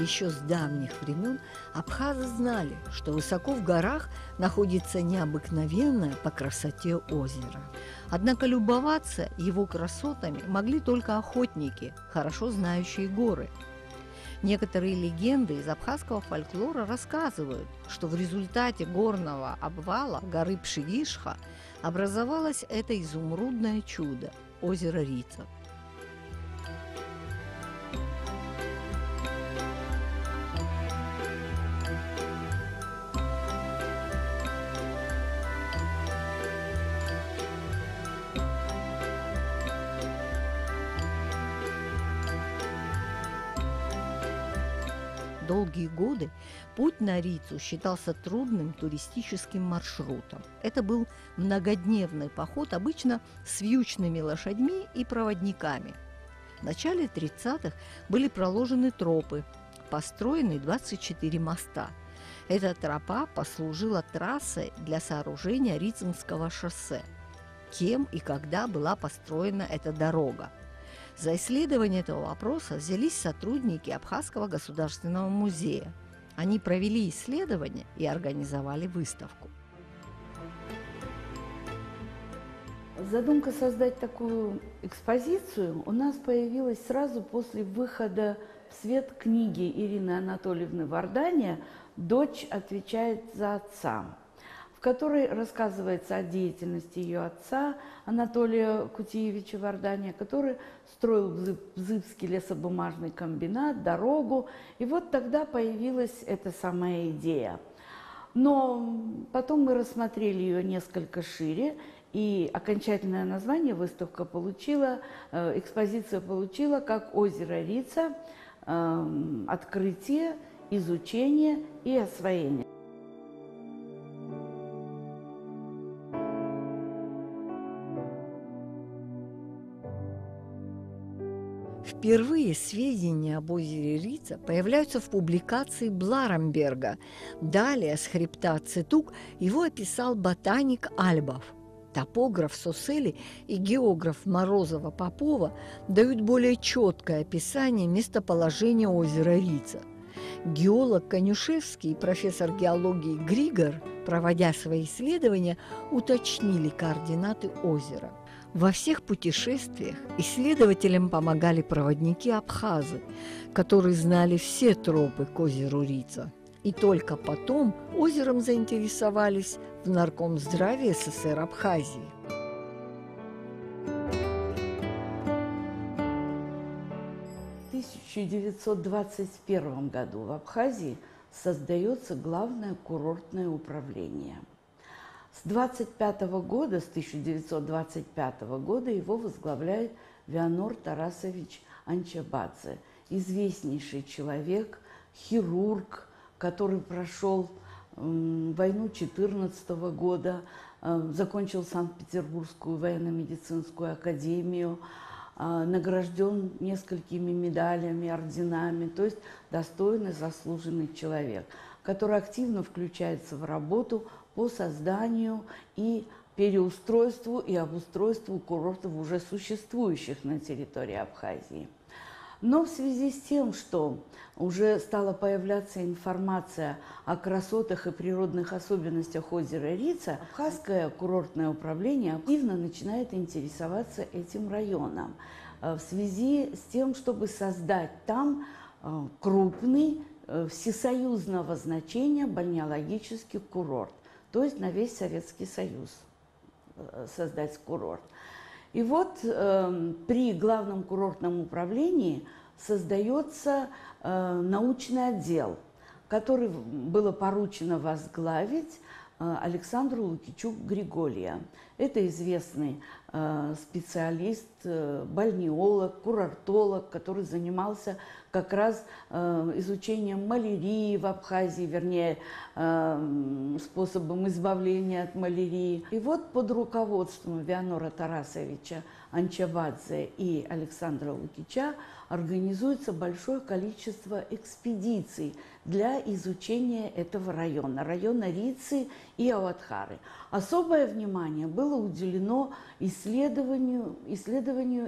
Еще с давних времен абхазы знали, что высоко в горах находится необыкновенное по красоте озеро. Однако любоваться его красотами могли только охотники, хорошо знающие горы. Некоторые легенды из абхазского фольклора рассказывают, что в результате горного обвала горы Пшигишха образовалось это изумрудное чудо – озеро Рица. Долгие годы путь на Рицу считался трудным туристическим маршрутом. Это был многодневный поход, обычно с вьючными лошадьми и проводниками. В начале 30-х были проложены тропы, построены 24 моста. Эта тропа послужила трассой для сооружения Рицинского шоссе. Кем и когда была построена эта дорога? За исследование этого вопроса взялись сотрудники Абхазского государственного музея. Они провели исследование и организовали выставку. Задумка создать такую экспозицию у нас появилась сразу после выхода в свет книги Ирины Анатольевны Варданя «Дочь отвечает за отца», в которой рассказывается о деятельности ее отца Анатолия Кутиевича Варданя, который строил Бзыбский лесобумажный комбинат, дорогу. И вот тогда появилась эта самая идея. Но потом мы рассмотрели ее несколько шире, и окончательное название выставка получила, экспозиция получила как «Озеро Рица. Открытие, изучение и освоение». Впервые сведения об озере Рица появляются в публикации Бларамберга. Далее с хребта Цитук его описал ботаник Альбов. Топограф Сосели и географ Морозова-Попова дают более четкое описание местоположения озера Рица. Геолог Конюшевский и профессор геологии Григор, проводя свои исследования, уточнили координаты озера. Во всех путешествиях исследователям помогали проводники-абхазы, которые знали все тропы к озеру Рица. И только потом озером заинтересовались в Наркомздраве СССР Абхазии. В 1921 году в Абхазии создается главное курортное управление. С 1925 года его возглавляет Вианор Тарасович Анчабадзе, известнейший человек, хирург, который прошел войну 14 года, закончил Санкт-Петербургскую военно-медицинскую академию, награжден несколькими медалями, орденами, то есть достойный, заслуженный человек, который активно включается в работу по созданию и переустройству и обустройству курортов, уже существующих на территории Абхазии. Но в связи с тем, что уже стала появляться информация о красотах и природных особенностях озера Рица, Абхазское курортное управление активно начинает интересоваться этим районом в связи с тем, чтобы создать там крупный всесоюзного значения бальнеологический курорт, то есть на весь Советский Союз создать курорт. И вот при главном курортном управлении создается научный отдел, который было поручено возглавить Александру Лукичу Григория. Это известный специалист, бальнеолог, курортолог, который занимался как раз изучением малярии в Абхазии, вернее, способом избавления от малярии. И вот под руководством Вианора Тарасовича Анчабадзе и Александра Лукича организуется большое количество экспедиций для изучения этого района, района Рицы и Ауатхары. Особое внимание было уделено исследованию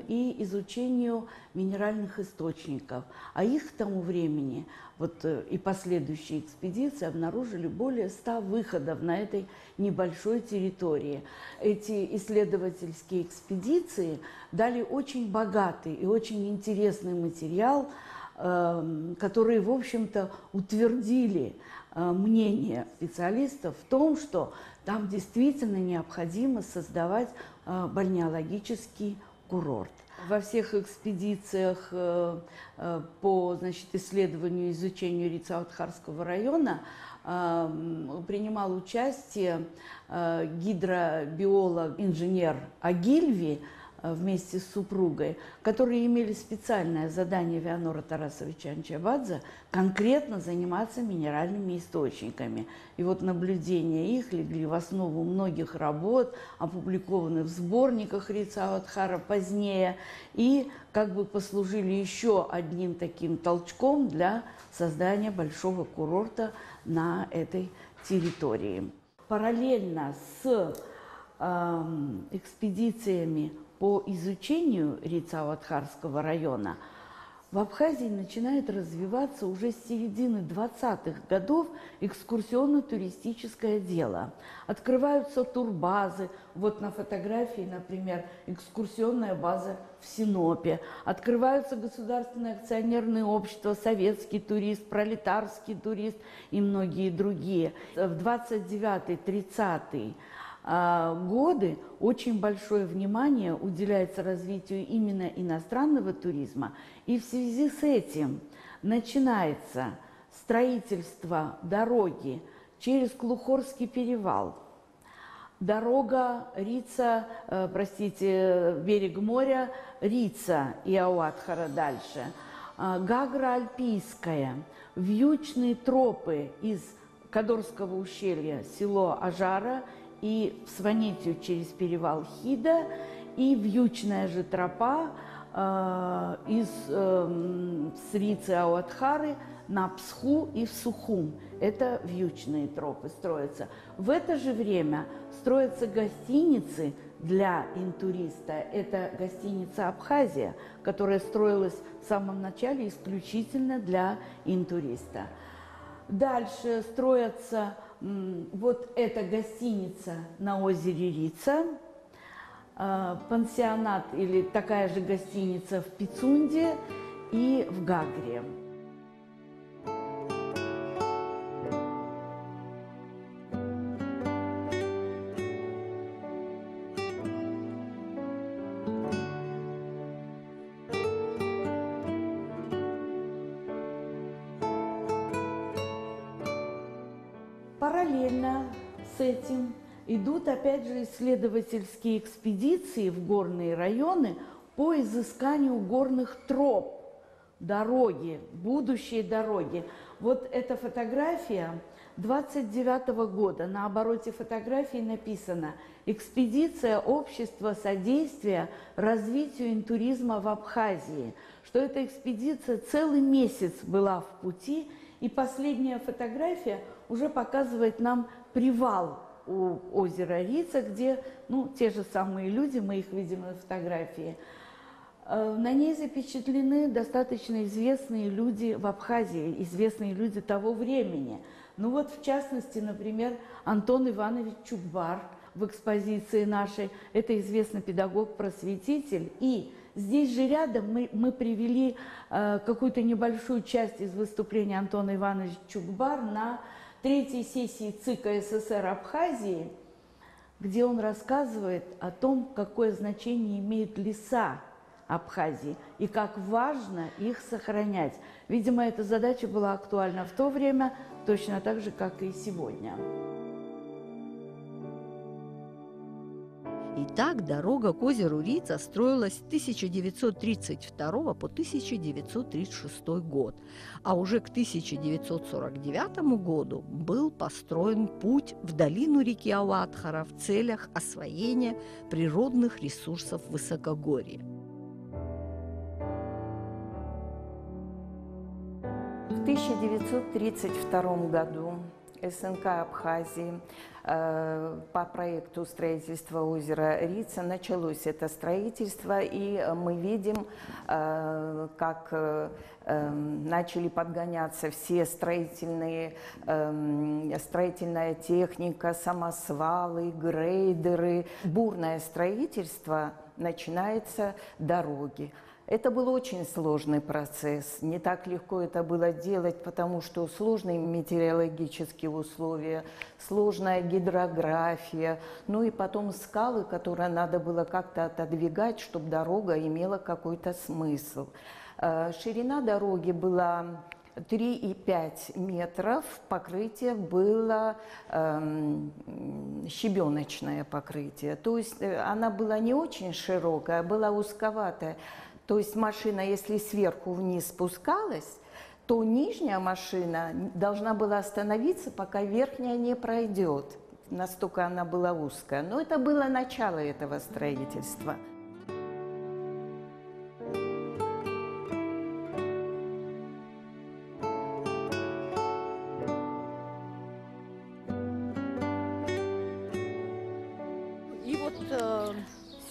и изучению минеральных источников. А их к тому времени, вот и последующие экспедиции обнаружили более 100 выходов на этой небольшой территории. Эти исследовательские экспедиции дали очень богатый и очень интересный материал, которые, в общем-то, утвердили мнение специалистов в том, что там действительно необходимо создавать бальнеологический курорт. Во всех экспедициях по, значит, исследованию и изучению Рица-Аутхарского района принимал участие гидробиолог, инженер Агильви вместе с супругой, которые имели специальное задание Вианора Тарасовича Анчабадзе конкретно заниматься минеральными источниками. И вот наблюдения их легли в основу многих работ, опубликованных в сборниках Рица-Аутхара позднее, и как бы послужили еще одним таким толчком для создания большого курорта на этой территории. Параллельно с экспедициями по изучению Рица-Аутхарского района в Абхазии начинает развиваться уже с середины 20-х годов экскурсионно-туристическое дело. Открываются турбазы. Вот на фотографии, например, экскурсионная база в Синопе. Открываются государственные акционерные общества, советский турист, пролетарский турист и многие другие. В 29-30-й годы очень большое внимание уделяется развитию именно иностранного туризма, и в связи с этим начинается строительство дороги через Клухорский перевал, дорога Рица, берег моря Рица и Ауатхара дальше, Гагра Альпийская, вьючные тропы из Кадорского ущелья, село Ажара, и в Сванетию через перевал Хида, и вьючная же тропа из Срицы Ауатхары на Псху и в Сухум. Это вьючные тропы строятся. В это же время строятся гостиницы для интуриста. Это гостиница «Абхазия», которая строилась в самом начале исключительно для интуриста. Дальше строятся вот эта гостиница на озере Рица, пансионат или такая же гостиница в Пицунде и в Гагре. Параллельно с этим идут, опять же, исследовательские экспедиции в горные районы по изысканию горных троп, дороги, будущей дороги. Вот эта фотография 29-го года. На обороте фотографии написано «Экспедиция общества содействия развитию интуризма в Абхазии», что эта экспедиция целый месяц была в пути, и последняя фотография уже показывает нам привал у озера Рица, где те же самые люди, мы их видим на фотографии. На ней запечатлены достаточно известные люди в Абхазии, известные люди того времени. Вот в частности, например, Антон Иванович Чукбар в экспозиции нашей. Это известный педагог-просветитель. И здесь же рядом мы привели какую-то небольшую часть из выступления Антона Ивановича Чукбар на третьей сессии ЦИКа СССР Абхазии, где он рассказывает о том, какое значение имеют леса Абхазии и как важно их сохранять. Видимо, эта задача была актуальна в то время, точно так же, как и сегодня. Итак, дорога к озеру Рица строилась с 1932 по 1936 год, а уже к 1949 году был построен путь в долину реки Ауатхара в целях освоения природных ресурсов высокогорья. В 1932 году СНК Абхазии по проекту строительства озера Рица началось это строительство, и мы видим, как начали подгоняться все строительная техника, самосвалы, грейдеры. Бурное строительство, начинаются дороги. Это был очень сложный процесс. Не так легко это было делать, потому что сложные метеорологические условия, сложная гидрография, ну и потом скалы, которые надо было как-то отодвигать, чтобы дорога имела какой-то смысл. Ширина дороги была 3,5 метров, покрытие было щебеночное покрытие. То есть она была не очень широкая, была узковатая. То есть машина, если сверху вниз спускалась, то нижняя машина должна была остановиться, пока верхняя не пройдет. Настолько она была узкая. Но это было начало этого строительства. И вот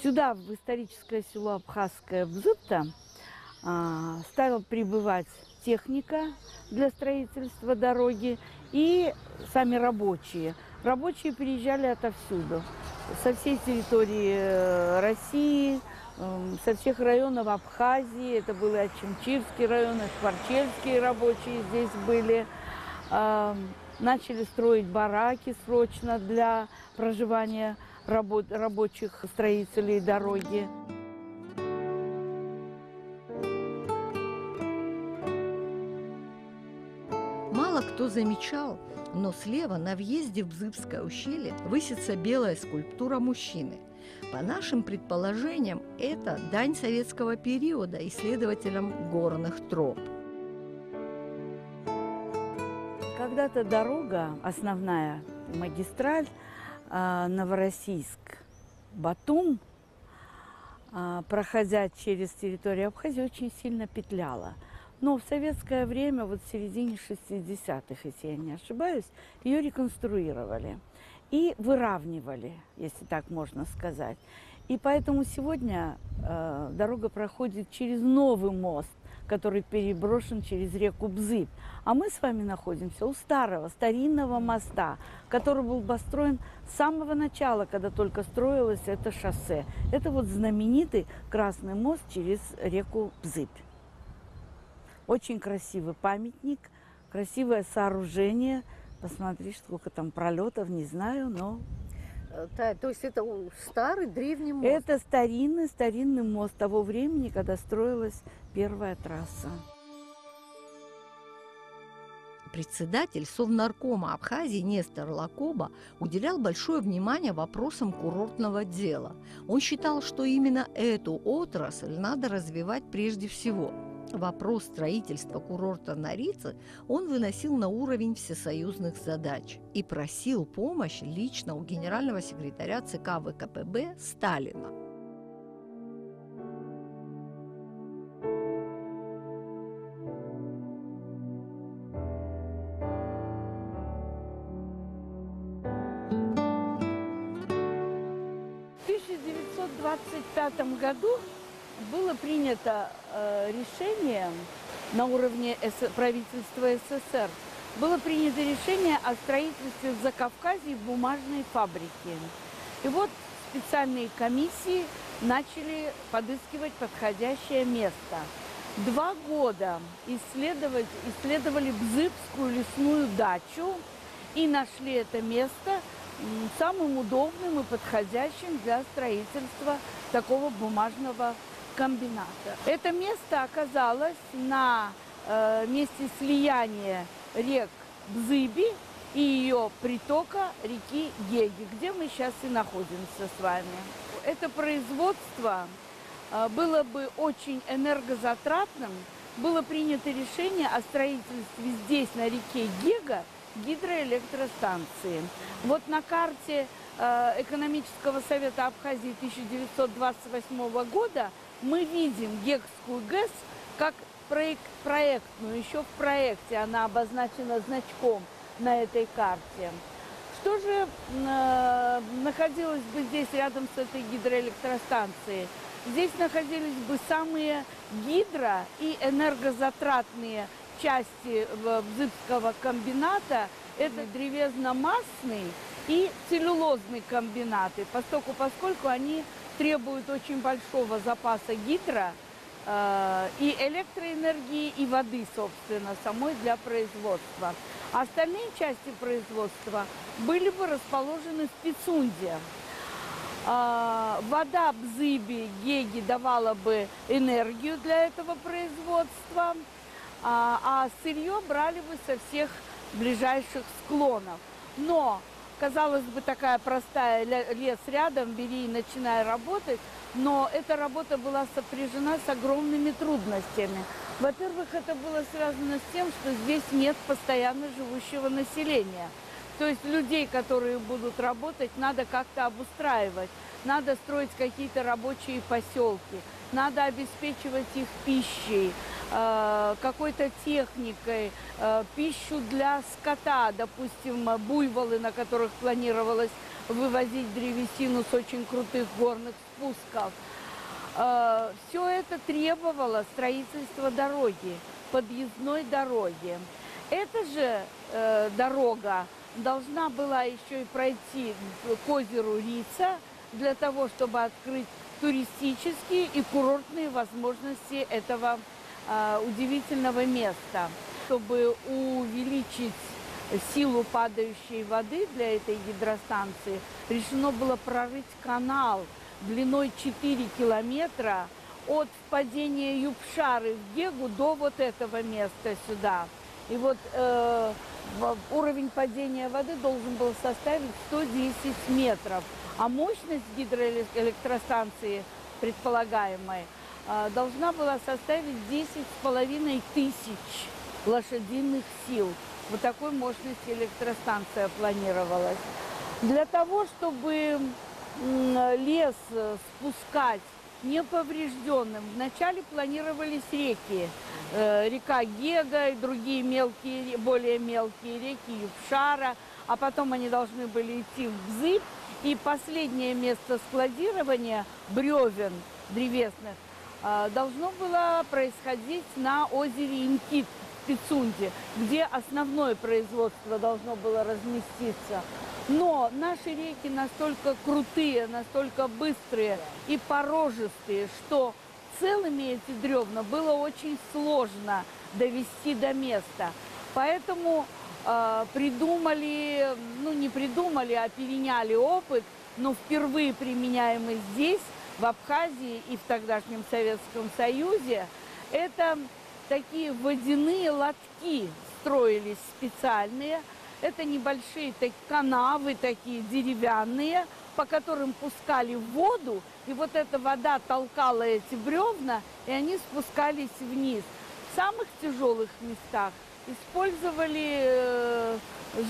сюда, в историческое село Абхазское Бзыпта, стала прибывать техника для строительства дороги и сами рабочие. Рабочие приезжали отовсюду, со всей территории России, со всех районов Абхазии. Это был и Ачимчирский район, и Шварчельские рабочие здесь были. Начали строить бараки срочно для проживания рабочих строителей дороги. Мало кто замечал, но слева на въезде в Бзыбское ущелье высится белая скульптура мужчины. По нашим предположениям, это дань советского периода исследователям горных троп. Когда-то дорога, основная магистраль Новороссийск-Батум, проходя через территорию Абхазии, очень сильно петляла. Но в советское время, вот в середине 60-х, если я не ошибаюсь, ее реконструировали и выравнивали, если так можно сказать. И поэтому сегодня дорога проходит через новый мост, который переброшен через реку Бзыб. А мы с вами находимся у старого, старинного моста, который был построен с самого начала, когда только строилось это шоссе. Это вот знаменитый Красный мост через реку Бзыб. Очень красивый памятник, красивое сооружение. Посмотри, сколько там пролетов, не знаю, но... То есть это старый древний мост? Это старинный мост того времени, когда строилась первая трасса. Председатель Совнаркома Абхазии Нестор Лакоба уделял большое внимание вопросам курортного дела. Он считал, что именно эту отрасль надо развивать прежде всего. Вопрос строительства курорта на Рице он выносил на уровень всесоюзных задач и просил помощи лично у генерального секретаря ЦК ВКПБ Сталина. В 1925 году было принято решение на уровне правительства СССР. Было принято решение о строительстве в Закавказье бумажной фабрики. И вот специальные комиссии начали подыскивать подходящее место. 2 года исследовали Бзыбскую лесную дачу и нашли это место самым удобным и подходящим для строительства такого бумажного комбината. Это место оказалось на месте слияния рек Бзыби и ее притока реки Геги, где мы сейчас и находимся с вами. Это производство было бы очень энергозатратным. Было принято решение о строительстве здесь, на реке Гега, гидроэлектростанции. Вот на карте Экономического совета Абхазии 1928 года мы видим Гегскую ГЭС как проектную. Еще в проекте она обозначена значком на этой карте. Что же находилось бы здесь рядом с этой гидроэлектростанцией? Здесь находились бы самые и энергозатратные части Бзыбского комбината. Это древесно-масный и целлюлозный комбинаты, поскольку они требуют очень большого запаса и электроэнергии, и воды, собственно, самой для производства. Остальные части производства были бы расположены в Пицунде. Вода Бзыби, Геги давала бы энергию для этого производства, а сырье брали бы со всех ближайших склонов. Но, казалось бы, такая простая, лес рядом, бери и начинай работать, но эта работа была сопряжена с огромными трудностями. Во-первых, это было связано с тем, что здесь нет постоянно живущего населения. То есть людей, которые будут работать, надо как-то обустраивать, надо строить какие-то рабочие поселки, надо обеспечивать их пищей, какой-то техникой, пищу для скота, допустим, буйволы, на которых планировалось вывозить древесину с очень крутых горных спусков. Все это требовало строительства дороги, подъездной дороги. Эта же дорога должна была еще и пройти к озеру Рица для того, чтобы открыть туристические и курортные возможности этого удивительного места. Чтобы увеличить силу падающей воды для этой гидростанции, решено было прорыть канал длиной 4 километра от впадения Юбшары в Гегу до вот этого места сюда. И вот уровень падения воды должен был составить 110 метров. А мощность гидроэлектростанции, предполагаемой, должна была составить 10,5 тысяч лошадиных сил. Вот такой мощности электростанция планировалась. Для того, чтобы лес спускать неповрежденным, вначале планировались реки. Река Гега и другие мелкие, более мелкие реки, Юбшара, а потом они должны были идти в Бзыб. И последнее место складирования бревен древесных должно было происходить на озере Инкит в Пицунде, где основное производство должно было разместиться. Но наши реки настолько крутые, настолько быстрые и порожистые, что целыми эти бревна было очень сложно довести до места. Поэтому придумали, ну не придумали, а переняли опыт, но впервые применяемый здесь, в Абхазии и в тогдашнем Советском Союзе, это такие водяные лотки строились специальные. Это небольшие канавы такие деревянные, по которым пускали воду, и вот эта вода толкала эти бревна, и они спускались вниз. В самых тяжелых местах использовали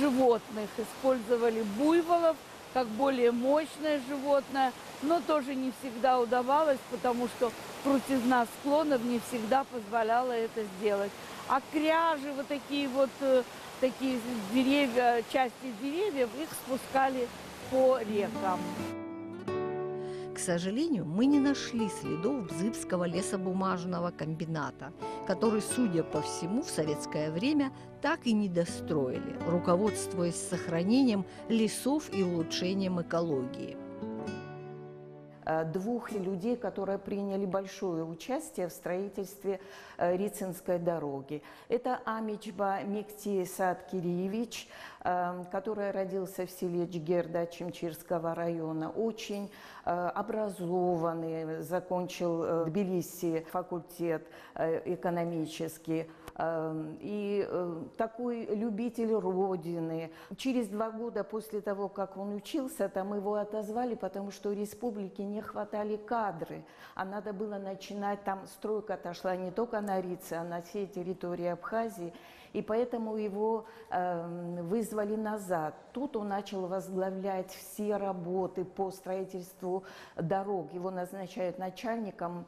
животных, использовали буйволов как более мощное животное, но тоже не всегда удавалось, потому что крутизна склонов не всегда позволяла это сделать. А кряжи, вот такие деревья, части деревьев, их спускали по рекам. К сожалению, мы не нашли следов Бзыбского лесобумажного комбината, который, судя по всему, в советское время так и не достроили, руководствуясь сохранением лесов и улучшением экологии. Двух людей, которые приняли большое участие в строительстве Рицинской дороги. Это Амичба Микти Сааткириевич, который родился в селе Джгерда Чимчирского района, очень образованный, закончил в Тбилиси факультет экономический. И такой любитель Родины. Через 2 года после того, как он учился, там его отозвали, потому что республики не хватали кадры, а надо было начинать, там стройка отошла не только на Рице, а на всей территории Абхазии, и поэтому его вызвали назад. Тут он начал возглавлять все работы по строительству дорог. Его назначают начальником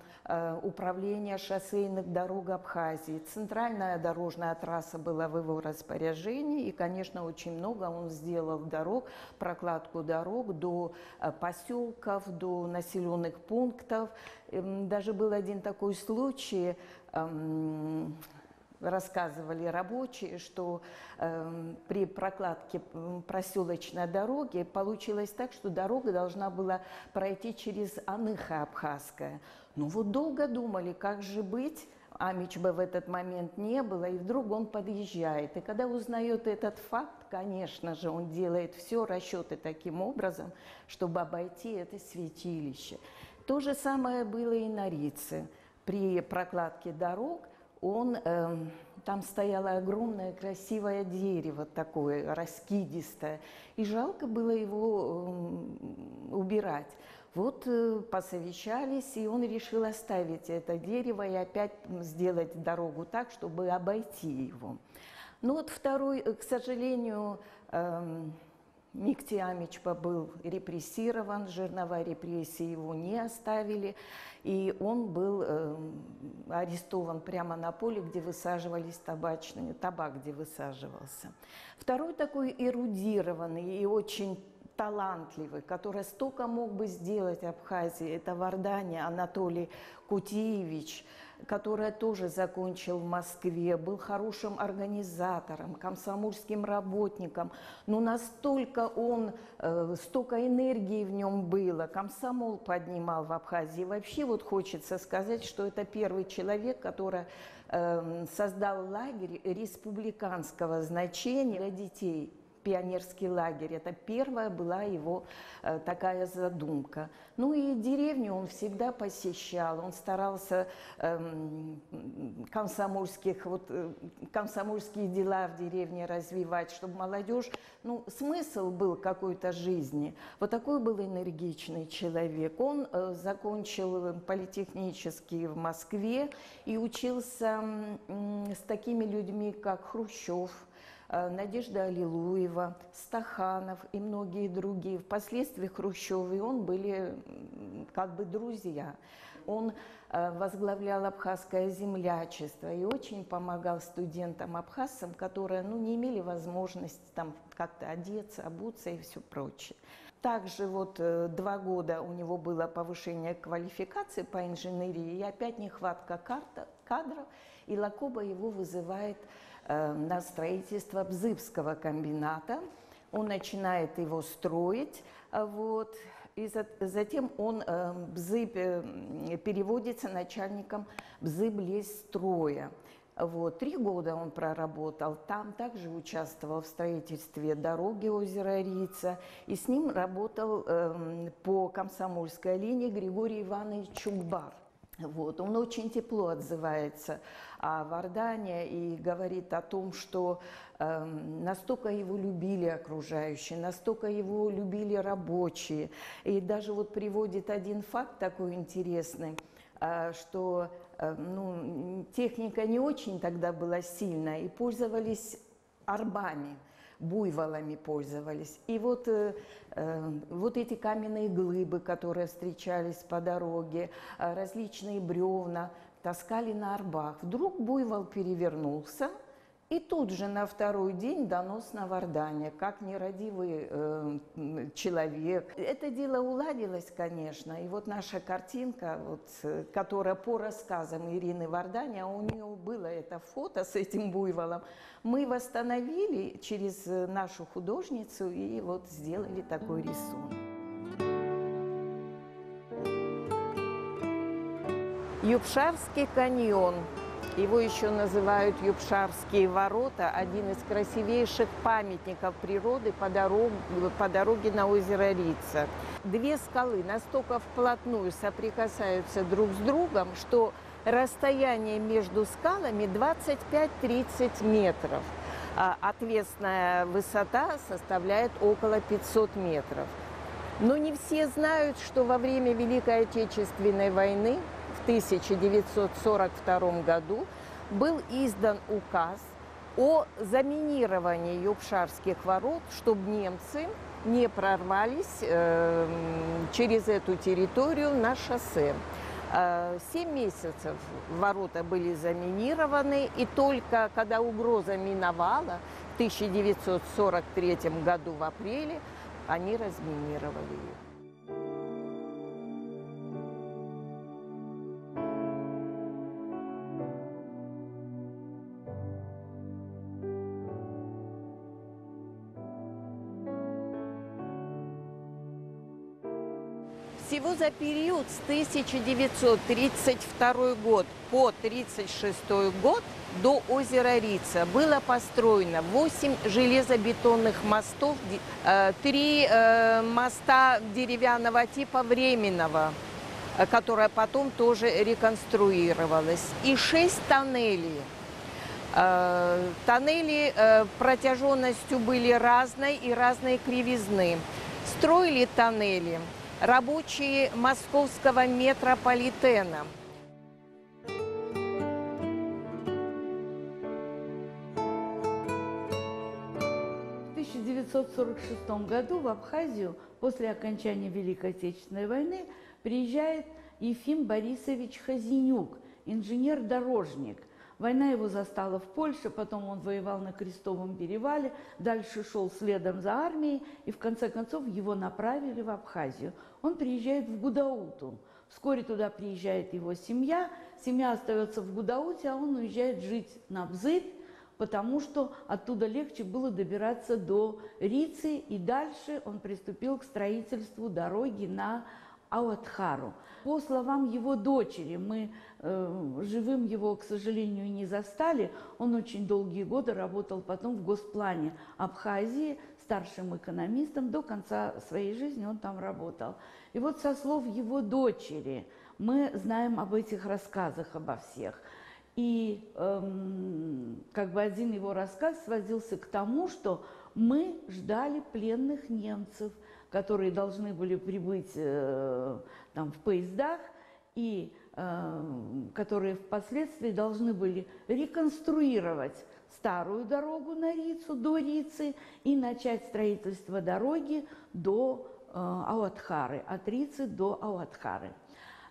управления шоссейных дорог Абхазии. Центральная дорожная трасса была в его распоряжении, и, конечно, очень много он сделал дорог, прокладку дорог до поселков, до населенных пунктов. Даже был один такой случай, рассказывали рабочие, что при прокладке проселочной дороги получилось так, что дорога должна была пройти через Аныха Абхазская. Ну вот долго думали, как же быть. Амичба в этот момент не было, и вдруг он подъезжает. И когда узнает этот факт, конечно же, он делает все расчеты таким образом, чтобы обойти это святилище. То же самое было и на Рице. При прокладке дорог там стояло огромное красивое дерево такое, раскидистое, и жалко было его убирать. Вот посовещались, и он решил оставить это дерево и опять сделать дорогу так, чтобы обойти его. Но вот второй, к сожалению, Микти Амичба был репрессирован, жернова репрессии его не оставили, и он был арестован прямо на поле, где высаживались табак, где высаживался. Второй такой эрудированный и очень талантливый, который столько мог бы сделать Абхазии, это в Ардане Анатолий Кутиевич, который тоже закончил в Москве, был хорошим организатором, комсомольским работником, но настолько столько энергии в нем было, комсомол поднимал в Абхазии. Вообще вот хочется сказать, что это первый человек, который создал лагерь республиканского значения для детей. Пионерский лагерь. Это первая была его такая задумка. Ну и деревню он всегда посещал. Он старался комсомольские дела в деревне развивать, чтобы молодежь, смысл был какой-то жизни. Вот такой был энергичный человек. Он закончил политехнический в Москве и учился с такими людьми, как Хрущев, Надежда Аллилуева, Стаханов и многие другие. Впоследствии Хрущев и он были как бы друзья. Он возглавлял абхазское землячество и очень помогал студентам-абхазцам, которые не имели возможности там как-то одеться, обуться и все прочее. Также 2 года у него было повышение квалификации по инженерии, и опять нехватка кадров, и Лакоба его вызывает на строительство Бзыбского комбината. Он начинает его строить, и затем он Бзыб переводится начальником Бзыблесстроя. 3 года он проработал, там также участвовал в строительстве дороги озера Рица, и с ним работал по комсомольской линии Григорий Иванович Чукбар. Он очень тепло отзывается о Вардане и говорит о том, что настолько его любили окружающие, настолько его любили рабочие. И даже приводит один факт такой интересный, что техника не очень тогда была сильная, и пользовались арбами, буйволами пользовались. И эти каменные глыбы, которые встречались по дороге, различные бревна таскали на арбах. Вдруг буйвол перевернулся, и тут же на 2-й день донос на Вардане, как нерадивый человек. Это дело уладилось, конечно, и наша картинка, которая по рассказам Ирины Вардане, а у нее было это фото с этим буйволом, мы восстановили через нашу художницу и сделали такой рисунок. Юбшарский каньон. Его еще называют Юбшарские ворота, один из красивейших памятников природы по дороге на озеро Рица. 2 скалы настолько вплотную соприкасаются друг с другом, что расстояние между скалами 25-30 метров. Отвесная высота составляет около 500 метров. Но не все знают, что во время Великой Отечественной войны в 1942 году был издан указ о заминировании Юбшарских ворот, чтобы немцы не прорвались через эту территорию на шоссе. 7 месяцев ворота были заминированы, и только когда угроза миновала, в 1943 году в апреле, они разминировали их. Всего за период с 1932 год по 1936 год до озера Рица было построено 8 железобетонных мостов, 3 моста деревянного типа временного, которое потом тоже реконструировалось, и 6 тоннелей. Тоннели протяженностью были разной и разной кривизны. Строили тоннели рабочие московского метрополитена. В 1946 году в Абхазию после окончания Великой Отечественной войны приезжает Ефим Борисович Хазинюк, инженер-дорожник. Война его застала в Польше, потом он воевал на Крестовом перевале, дальше шел следом за армией, и в конце концов его направили в Абхазию. Он приезжает в Гудауту. Вскоре туда приезжает его семья, семья остается в Гудауте, а он уезжает жить на Бзыт, потому что оттуда легче было добираться до Рицы, и дальше он приступил к строительству дороги на Ауатхару. По словам его дочери, мы живым его, к сожалению, не застали, он очень долгие годы работал потом в Госплане Абхазии старшим экономистом, до конца своей жизни он там работал. И вот со слов его дочери мы знаем об этих рассказах обо всех. И как бы один его рассказ сводился к тому, что мы ждали пленных немцев, которые должны были прибыть там, в поездах, и которые впоследствии должны были реконструировать старую дорогу на Рицу, до Рицы, и начать строительство дороги до Ауатхары, от Рицы до Ауатхары.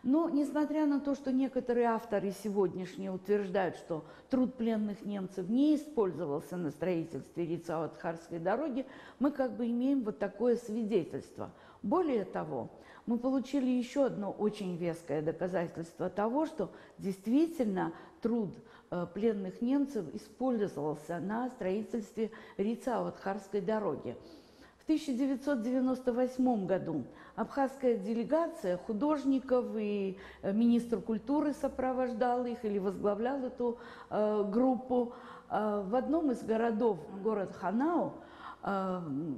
Но, несмотря на то, что некоторые авторы сегодняшние утверждают, что труд пленных немцев не использовался на строительстве Рица-Ауатхарской дороги, мы как бы имеем вот такое свидетельство. Более того, мы получили еще одно очень веское доказательство того, что действительно труд пленных немцев использовался на строительстве Рица-Ауатхарской дороги. В 1998 году абхазская делегация художников и министр культуры сопровождал их или возглавлял эту группу. В одном из городов, город Ханау,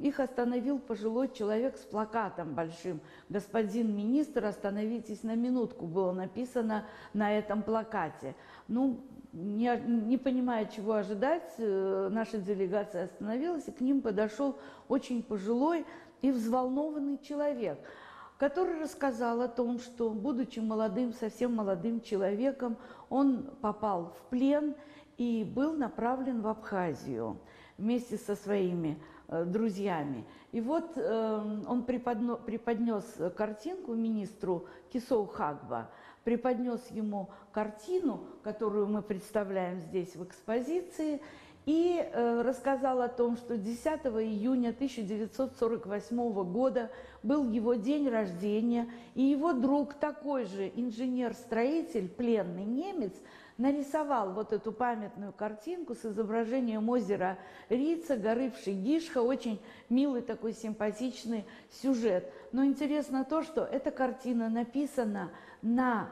их остановил пожилой человек с плакатом большим. «Господин министр, остановитесь на минутку», было написано на этом плакате. Ну, не понимая, чего ожидать, наша делегация остановилась, и к ним подошел очень пожилой и взволнованный человек, который рассказал о том, что, будучи молодым, совсем молодым человеком, он попал в плен и был направлен в Абхазию вместе со своими друзьями. И вот он преподнес картинку министру Кисоу Хагба, преподнес ему картину, которую мы представляем здесь в экспозиции, и рассказал о том, что 10 июня 1948 года был его день рождения, и его друг, такой же инженер-строитель, пленный немец, нарисовал вот эту памятную картинку с изображением озера Рица, горы Пшигишха, очень милый такой симпатичный сюжет. Но интересно то, что эта картина написана на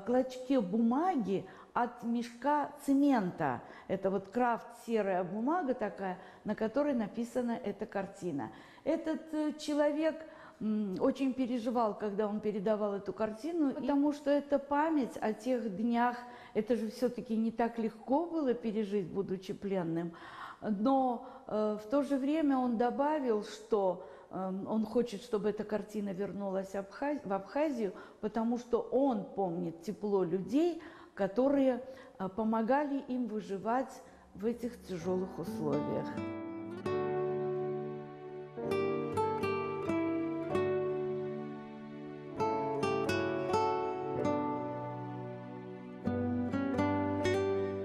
клочке бумаги от мешка цемента. Это вот крафт, серая бумага такая, на которой написана эта картина. Этот человек очень переживал, когда он передавал эту картину, потому что это память о тех днях. Это же все-таки не так легко было пережить, будучи пленным. Но в то же время он добавил, что Он хочет, чтобы эта картина вернулась в Абхазию, потому что он помнит тепло людей, которые помогали им выживать в этих тяжелых условиях.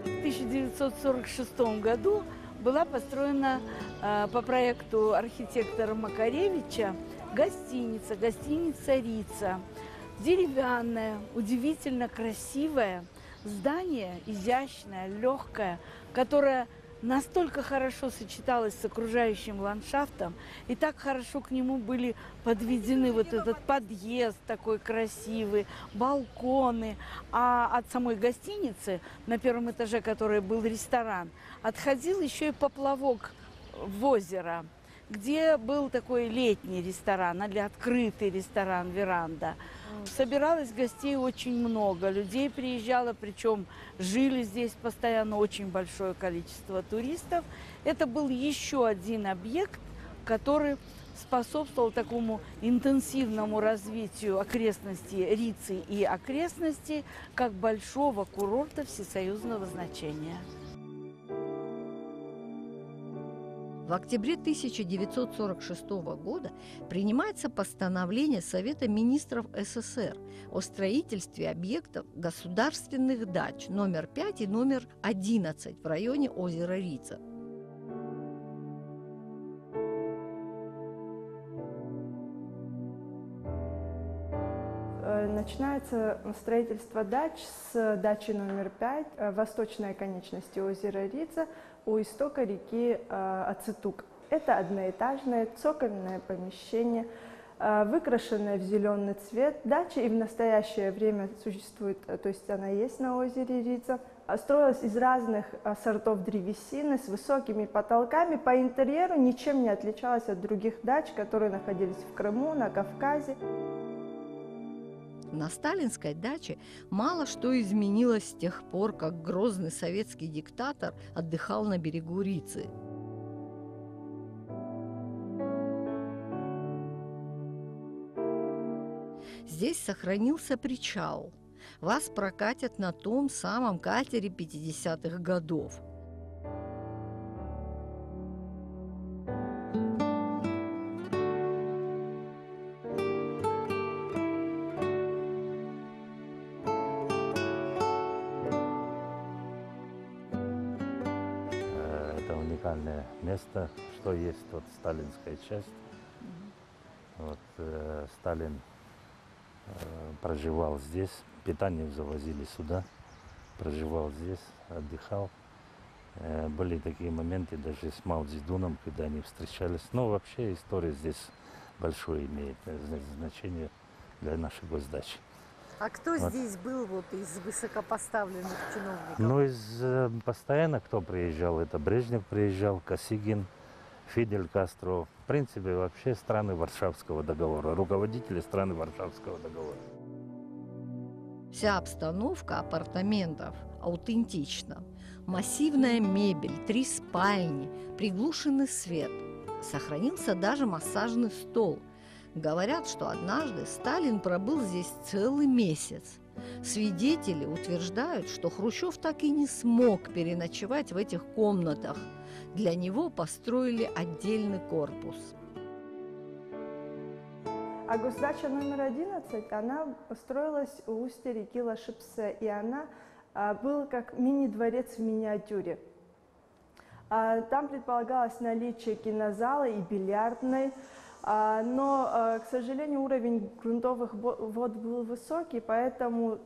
В 1946 году была построена по проекту архитектора Макаревича гостиница «Рица». Деревянное, удивительно красивое здание, изящное, легкое, которое настолько хорошо сочеталось с окружающим ландшафтом, и так хорошо к нему были подведены вот этот подъезд такой красивый, балконы. А от самой гостиницы, на первом этаже которой был ресторан, отходил еще и поплавок в озеро, где был такой летний ресторан, или открытый ресторан, веранда. Собиралось гостей очень много, людей приезжало, причем жили здесь постоянно очень большое количество туристов. Это был еще один объект, который способствовал такому интенсивному развитию окрестностей Рицы и окрестностей как большого курорта всесоюзного значения. В октябре 1946 года принимается постановление Совета министров СССР о строительстве объектов государственных дач номер 5 и номер 11 в районе озера Рица. Начинается строительство дач с дачи номер 5 в восточной конечности озера Рица у истока реки Ацетук. Это одноэтажное цокольное помещение, выкрашенное в зеленый цвет. Дача и в настоящее время существует, то есть она есть на озере Рица. Строилась из разных сортов древесины с высокими потолками. По интерьеру ничем не отличалась от других дач, которые находились в Крыму, на Кавказе. На сталинской даче мало что изменилось с тех пор, как грозный советский диктатор отдыхал на берегу Рицы. Здесь сохранился причал. Вас прокатят на том самом катере 50-х годов. Уникальное место, что есть вот сталинская часть. Вот, Сталин проживал здесь, питание завозили сюда, проживал здесь, отдыхал. Были такие моменты даже с Мао Цзэдуном, когда они встречались. Но вообще история здесь большое имеет значение для нашей госдачи. А кто Вот. здесь был вот из высокопоставленных чиновников? Ну, из постоянно кто приезжал, это Брежнев приезжал, Косыгин, Фидель Кастро. В принципе, вообще страны Варшавского договора, руководители страны Варшавского договора. Вся обстановка апартаментов аутентична. Массивная мебель, 3 спальни, приглушенный свет. Сохранился даже массажный стол. Говорят, что однажды Сталин пробыл здесь целый месяц. Свидетели утверждают, что Хрущев так и не смог переночевать в этих комнатах. Для него построили отдельный корпус. А госдача номер 11, она построилась у устья реки Лашипсе, и она был как мини-дворец в миниатюре. Там предполагалось наличие кинозала и бильярдной, но, к сожалению, уровень грунтовых вод был высокий, поэтому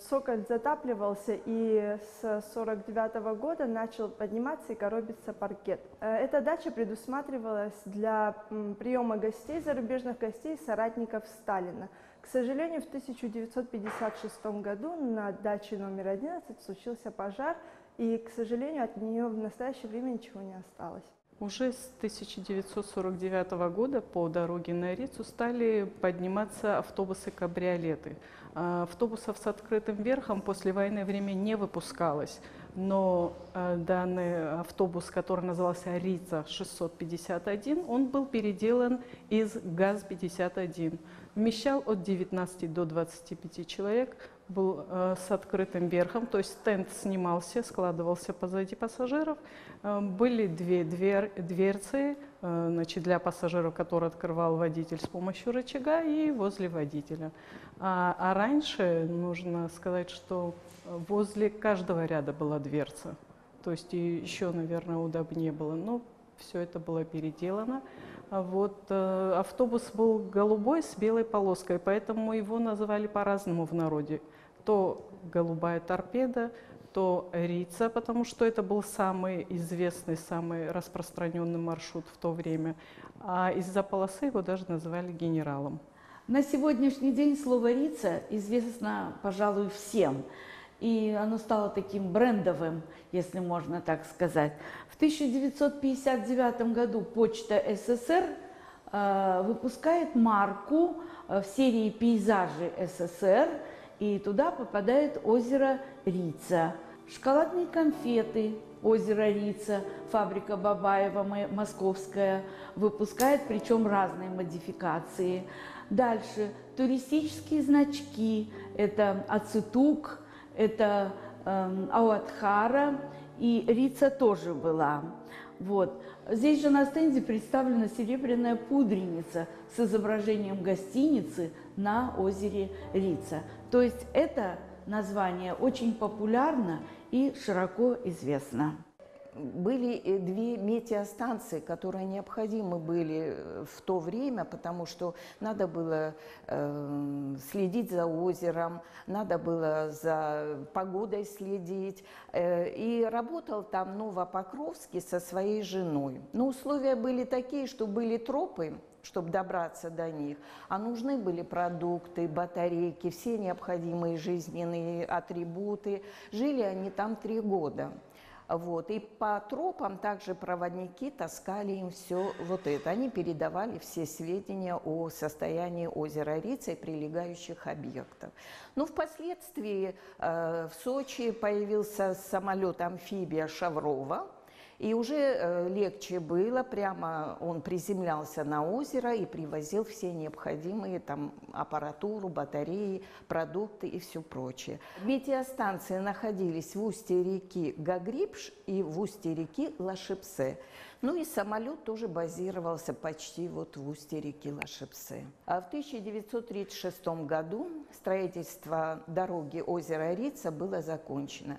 цоколь затапливался, и с 1949 года начал подниматься и коробиться паркет. Эта дача предусматривалась для приема гостей, зарубежных гостей, соратников Сталина. К сожалению, в 1956 году на даче номер 11 случился пожар, и, к сожалению, от нее в настоящее время ничего не осталось. Уже с 1949 года по дороге на Рицу стали подниматься автобусы-кабриолеты. Автобусов с открытым верхом после войны время не выпускалось, но данный автобус, который назывался Рица 651, он был переделан из ГАЗ-51. Вмещал от 19 до 25 человек, был с открытым верхом, то есть тент снимался, складывался позади пассажиров. Были две дверцы, значит, для пассажиров, которые открывал водитель с помощью рычага, и возле водителя. А раньше, нужно сказать, что возле каждого ряда была дверца. То есть еще, наверное, удобнее было, но все это было переделано. Вот, автобус был голубой с белой полоской, поэтому его называли по-разному в народе. То голубая торпеда, то Рица, потому что это был самый известный, самый распространенный маршрут в то время. А из-за полосы его даже называли генералом. На сегодняшний день слово «Рица» известно, пожалуй, всем. И оно стало таким брендовым, если можно так сказать. В 1959 году Почта СССР выпускает марку в серии «Пейзажи СССР», и туда попадает озеро Рица. Шоколадные конфеты озеро Рица, фабрика Бабаева московская выпускает, причем разные модификации. Дальше туристические значки, это Ацетук, это Ауатхара, и Рица тоже была. Вот. Здесь же на стенде представлена серебряная пудреница с изображением гостиницы на озере Рица. То есть это название очень популярно и широко известно. Были две метеостанции, которые необходимы были в то время, потому что надо было следить за озером, надо было за погодой следить. И работал там Новопокровский со своей женой. Но условия были такие, что были тропы, чтобы добраться до них, а нужны были продукты, батарейки, все необходимые жизненные атрибуты. Жили они там 3 года. Вот. И по тропам также проводники таскали им все вот это. Они передавали все сведения о состоянии озера Рица и прилегающих объектов. Но впоследствии в Сочи появился самолет-амфибия Шаврова. И уже легче было, прямо он приземлялся на озеро и привозил все необходимые там аппаратуру, батареи, продукты и все прочее. Метеостанции находились в устье реки Гагрипш и в устье реки Лашепсе. Ну и самолет тоже базировался почти вот в устье реки Лашепсе. А в 1936 году строительство дороги озера Рица было закончено.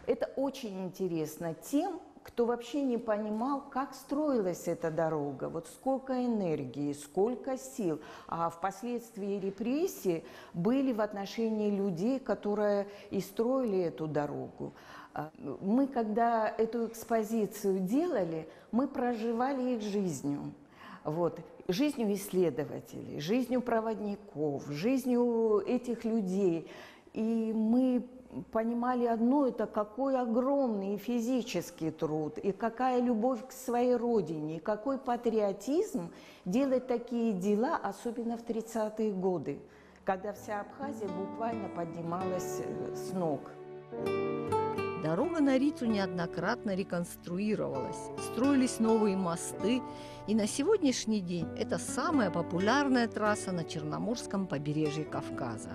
Это очень интересно тем, кто вообще не понимал, как строилась эта дорога, вот сколько энергии, сколько сил. А впоследствии репрессии были в отношении людей, которые и строили эту дорогу. Мы, когда эту экспозицию делали, мы проживали их жизнью. Вот, жизнью исследователей, жизнью проводников, жизнью этих людей. И мы понимали одно, это какой огромный физический труд, и какая любовь к своей родине, и какой патриотизм делать такие дела, особенно в 30-е годы, когда вся Абхазия буквально поднималась с ног. Дорога на Рицу неоднократно реконструировалась, строились новые мосты, и на сегодняшний день это самая популярная трасса на Черноморском побережье Кавказа.